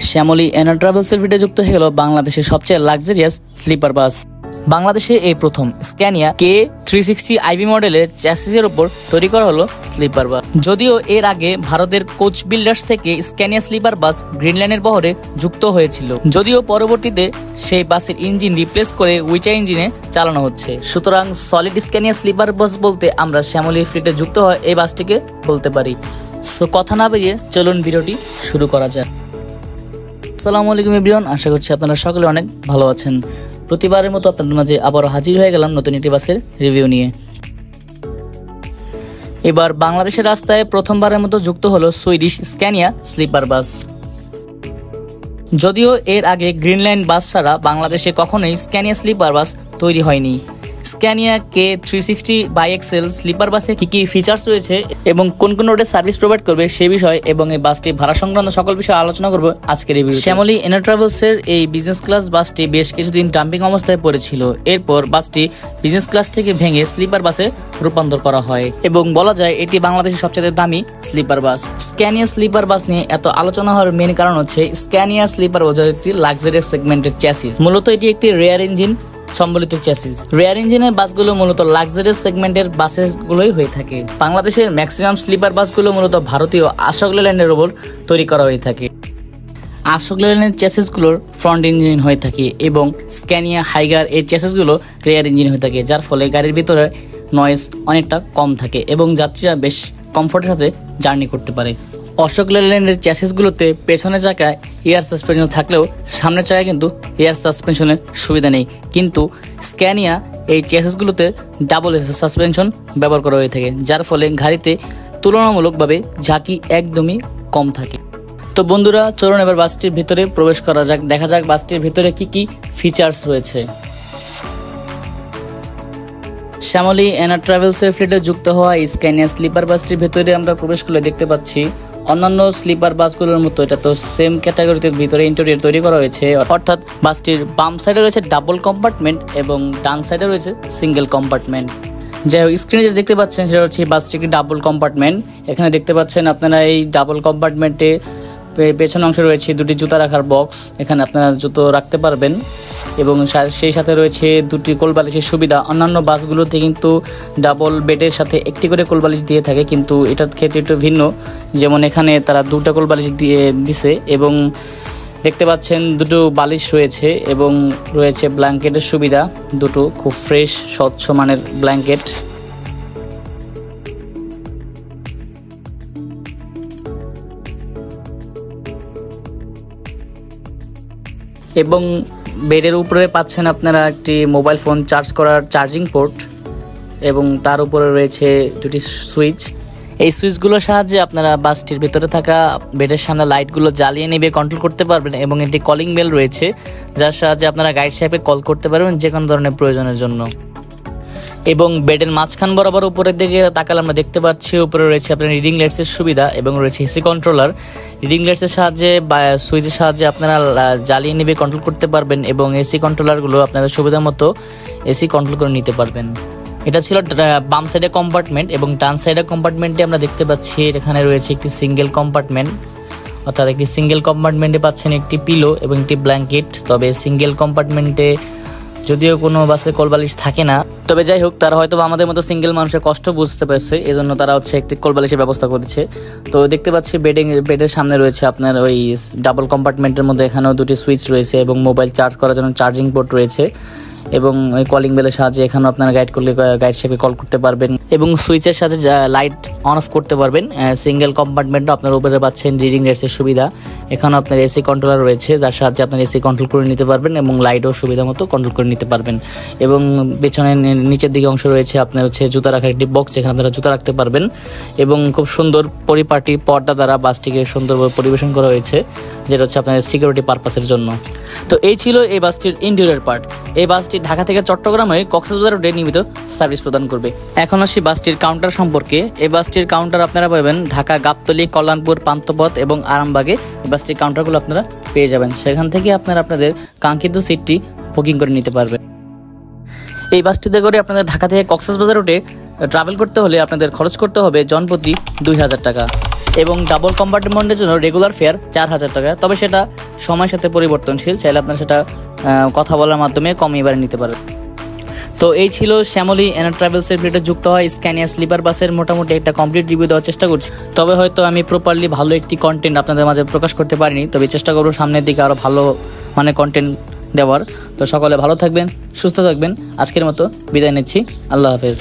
শ্যামলী এনার ট্রাভেলসের ভিডিও যুক্ত হয়ে গেল বাংলাদেশের সবচেয়ে লাক্সারিয়াস স্লিপার বাস। বাংলাদেশে এই প্রথম স্ক্যানিয়া K360 আইভি মডেলের চ্যাসিসের উপর তৈরি করা হলো স্লিপার বাস। যদিও এর আগে ভারতের কোচ বিল্ডার্স থেকে স্ক্যানিয়া স্লিপার বাস গ্রিনল্যান্ডের বহরে যুক্ত হয়েছিল, যদিও পরবর্তীতে সেই বাসের ইঞ্জিন রিপ্লেস করে উইচা ইঞ্জিনে চালানো হচ্ছে। সুতরাং সলিড স্ক্যানিয়া স্লিপার বাস বলতে আমরা শ্যামলীর ফ্লিটে যুক্ত হয় এই বাসটিকে বলতে পারি। সো কথা না বেরিয়ে চলুন ভিডিওটি শুরু করা যাক। আসসালামু আলাইকুম এভরিওয়ান, আশা করছি আপনারা সকলে অনেক ভালো আছেন। প্রতিবারের মতো আপনাদের মাঝে আবারও হাজির হয়ে গেলাম নতুন একটি বাসের রিভিউ নিয়ে। এবার বাংলাদেশের রাস্তায় প্রথমবারের মতো যুক্ত হলো সুইডিশ স্ক্যানিয়া স্লিপার বাস। যদিও এর আগে গ্রিনল্যান্ড বাস ছাড়া বাংলাদেশে কখনোই স্ক্যানিয়া স্লিপার বাস তৈরি হয়নি। স্ক্যানিয়া K360 বাইএক্সেল স্লিপার বাসে কি কি ফিচার্স রয়েছে এবং কোন কোন রোডে সার্ভিস প্রোভাইড করবে সে বিষয় এবং এই বাসটি ভাড়া সংক্রান্ত সকল বিষয়ে আলোচনা করব আজকের এই ভিডিওতে। শ্যামলী এনার ট্রাভেলসের এই বিজনেস ক্লাস বাসটি বেশ কিছুদিন ডাম্পিং অবস্থায় পড়েছিল। এরপর বাসটি বিজনেস ক্লাস থেকে ভেঙে স্লিপার বাসে রূপান্তর করা হয় এবং বলা যায় এটি বাংলাদেশের সবচেয়ে দামি sleeper bus. Scania sleeper bus নিয়ে এত আলোচনা হওয়ার মেন কারণ হচ্ছে স্ক্যানিয়া স্লিপার বাস একটি লাক্সারিয়াস সেগমেন্টের চ্যাসিস। মূলত এটি একটি রেয়ার ইঞ্জিন সম্বলিত চ্যাসিস। রেয়ার ইঞ্জিনের বাসগুলো মূলত লাক্সারিয়াস সেগমেন্টের বাসগুলোই হয়ে থাকে। বাংলাদেশের ম্যাক্সিমাম স্লিপার বাসগুলো মূলত ভারতীয় অশোক লেল্যান্ডের উপর তৈরি করা হয়ে থাকে। অশোক লেল্যান্ডের চ্যাসিসগুলোর ফ্রন্ট ইঞ্জিন হয়ে থাকে এবং স্ক্যানিয়া হাইগার এই চ্যাসিসগুলো রেয়ার ইঞ্জিন হয়ে থাকে, যার ফলে গাড়ির ভিতরে নয়েজ অনেকটা কম থাকে এবং যাত্রীরা বেশ কমফোর্টের সাথে জার্নি করতে পারে। অশোক লেল্যান্ডের চ্যাসিসগুলোতে পেছনের চাকায় এয়ার সাসপেনশন থাকলেও সামনের চাকায় কিন্তু এয়ার সাসপেনশনের সুবিধা নেই, কিন্তু স্ক্যানিয়া এই চ্যাসিসগুলোতে ডাবল সাসপেনশন ব্যবহার করা হয়ে থাকে, যার ফলে গাড়িতে তুলনামূলকভাবে ঝাঁকি একদমই কম থাকে। তো বন্ধুরা, চলুন এবার বাসটির ভিতরে প্রবেশ করা যাক, দেখা যাক বাসটির ভিতরে কি কি ফিচার্স রয়েছে। শ্যামলী এনার ট্রাভেলসের ফ্লিটে যুক্ত হওয়া স্ক্যানিয়া স্লিপার বাসটির ভিতরে আমরা প্রবেশ করলে দেখতে পাচ্ছি অন্যান্য স্লিপার বাসগুলোর মতো এটা তো সেম ক্যাটাগরিতে ভিতরে ইন্টেরিয়র তৈরি করা হয়েছে, অর্থাৎ বাসটির বাম সাইডে রয়েছে ডাবল কম্পার্টমেন্ট এবং ডান সাইডে রয়েছে সিঙ্গেল কম্পার্টমেন্ট। যাই হোক, স্ক্রিনে যেটা দেখতে পাচ্ছেন সেটা হচ্ছে বাসটির ডাবল কম্পার্টমেন্ট। এখানে দেখতে পাচ্ছেন আপনারা এই ডাবল কম্পার্টমেন্টে পেছনের অংশে রয়েছে দুটি জুতা রাখার বক্স, এখানে আপনারা জুতো রাখতে পারবেন এবং সেই সাথে রয়েছে দুটি কোলবালিশের সুবিধা। অন্যান্য বাসগুলোতে কিন্তু ডাবল বেডের সাথে একটি করে কোলবালিশ দিয়ে থাকে, কিন্তু এটার ক্ষেত্রে একটু ভিন্ন, যেমন এখানে তারা দুটো কোলবালিশ দিয়ে দিছে এবং দেখতে পাচ্ছেন দুটো বালিশ রয়েছে এবং রয়েছে ব্ল্যাঙ্কেটের সুবিধা, দুটো খুব ফ্রেশ স্বচ্ছ মানের ব্ল্যাঙ্কেট। এবং বেডের উপরে পাচ্ছেন আপনারা একটি মোবাইল ফোন চার্জ করার চার্জিং পোর্ট এবং তার উপরে রয়েছে দুটি সুইচ। এই সুইচগুলোর সাহায্যে আপনারা বাসটির ভিতরে থাকা বেডের সামনে লাইটগুলো জ্বালিয়ে নেবে কন্ট্রোল করতে পারবেন এবং একটি কলিং বেল রয়েছে যার সাহায্যে আপনারা গাইড সাহেবকে কল করতে পারবেন যে কোনো ধরনের প্রয়োজনের জন্য। এবং বেডের মাঝখান বরাবর উপরের দিকে তাকালে আমরা দেখতে পাচ্ছি উপরে রয়েছে আপনার রিডিং লাইটসের সুবিধা এবং রয়েছে এসি কন্ট্রোলার। রিডিং লাইটসের সাহায্যে বা সুইচের সাহায্যে আপনারা জ্বালিয়ে নেবে কন্ট্রোল করতে পারবেন এবং এসি কন্ট্রোলারগুলো আপনাদের সুবিধা মতো এসি কন্ট্রোল করে নিতে পারবেন। এটা ছিল বাম সাইডে কম্পার্টমেন্ট এবং ডান সাইডে কম্পার্টমেন্টে আমরা দেখতে পাচ্ছি এখানে রয়েছে একটি সিঙ্গেল কম্পার্টমেন্ট, অর্থাৎ একটি সিঙ্গেল কম্পার্টমেন্টে পাচ্ছেন একটি পিলো এবং একটি ব্ল্যাঙ্কেট। তবে সিঙ্গেল কম্পার্টমেন্টে যদিও কোনো বাসে কোলবালিশ থাকে না, তবে যাই হোক তারা হয়তো আমাদের মতো সিঙ্গেল মানুষের কষ্ট বুঝতে পারছে, এজন্য তারা হচ্ছে একটি কোলবালিশের ব্যবস্থা করেছে। তো দেখতে পাচ্ছি বেডের সামনে রয়েছে আপনার ওই ডাবল কম্পার্টমেন্টের মধ্যে এখানেও দুটি সুইচ রয়েছে এবং মোবাইল চার্জ করার জন্য চার্জিং পোর্ট রয়েছে এবং ওই কলিং বেলের সাহায্যে এখানেও আপনারা গাইড করলে গাইড সাহেবকে কল করতে পারবেন এবং সুইচের সাথে লাইট অন অফ করতে পারবেন। সিঙ্গেল কম্পার্টমেন্টও আপনার উপরে পাচ্ছেন রিডিং লাইটসের সুবিধা। এখানেও আপনার এসি কন্ট্রোলার রয়েছে যার সাহায্যে আপনার এসি কন্ট্রোল করে নিতে পারবেন এবং লাইটও সুবিধা মতো কন্ট্রোল করে নিতে পারবেন। এবং পেছনে নিচের দিকে অংশ রয়েছে আপনার হচ্ছে জুতা রাখার একটি বক্স, যেখানে আপনারা জুতা রাখতে পারবেন এবং খুব সুন্দর পরিপাটি পর্দা দ্বারা বাসটিকে সুন্দরভাবে পরিবেশন করা হয়েছে, যেটা হচ্ছে আপনার সিকিউরিটি পারপাসের জন্য। তো এই ছিল এই বাসটির ইন্টেরিয়র পার্ট। এই বাসটি ঢাকা থেকে চট্টগ্রাম হয়ে কক্সবাজার রোডে নিয়মিত সার্ভিস প্রদান করবে। এখন আসি বাসটির কাউন্টার সম্পর্কে। এই বাসটির কাউন্টার আপনারা পাবেন ঢাকা, গাবতলী, কল্যাণপুর, পান্থপথ এবং আরামবাগে এই বাসটির কাউন্টারগুলো আপনারা পেয়ে যাবেন। সেখান থেকে আপনারা আপনাদের কাঙ্ক্ষিত সিটটি বুকিং করে নিতে পারবেন। এই বাসটিতে করে আপনাদের ঢাকা থেকে কক্সবাজার রোডে ট্রাভেল করতে হলে আপনাদের খরচ করতে হবে জনপ্রতি 2000 টাকা এবং ডাবল কম্পার্টমেন্টের জন্য রেগুলার ফেয়ার 4000 টাকা, তবে সেটা সময়ের সাথে পরিবর্তনশীল, চাইলে আপনারা সেটা কথা বলার মাধ্যমে কমিয়ে বাড়িয়ে নিতে পারেন। তো এই ছিল শ্যামলী এনার ট্রাভেলসের ভিতরে যুক্ত হয় স্ক্যানিয়া স্লিপার বাসের মোটামুটি একটা কমপ্লিট রিভিউ দেওয়ার চেষ্টা করছি। তবে হয়তো আমি প্রপারলি ভালো একটি কন্টেন্ট আপনাদের মাঝে প্রকাশ করতে পারিনি, তবে চেষ্টা করবো সামনের দিকে আরও ভালো মানে কন্টেন্ট দেওয়ার। তো সকলে ভালো থাকবেন, সুস্থ থাকবেন। আজকের মতো বিদায় নিচ্ছি, আল্লাহ হাফেজ।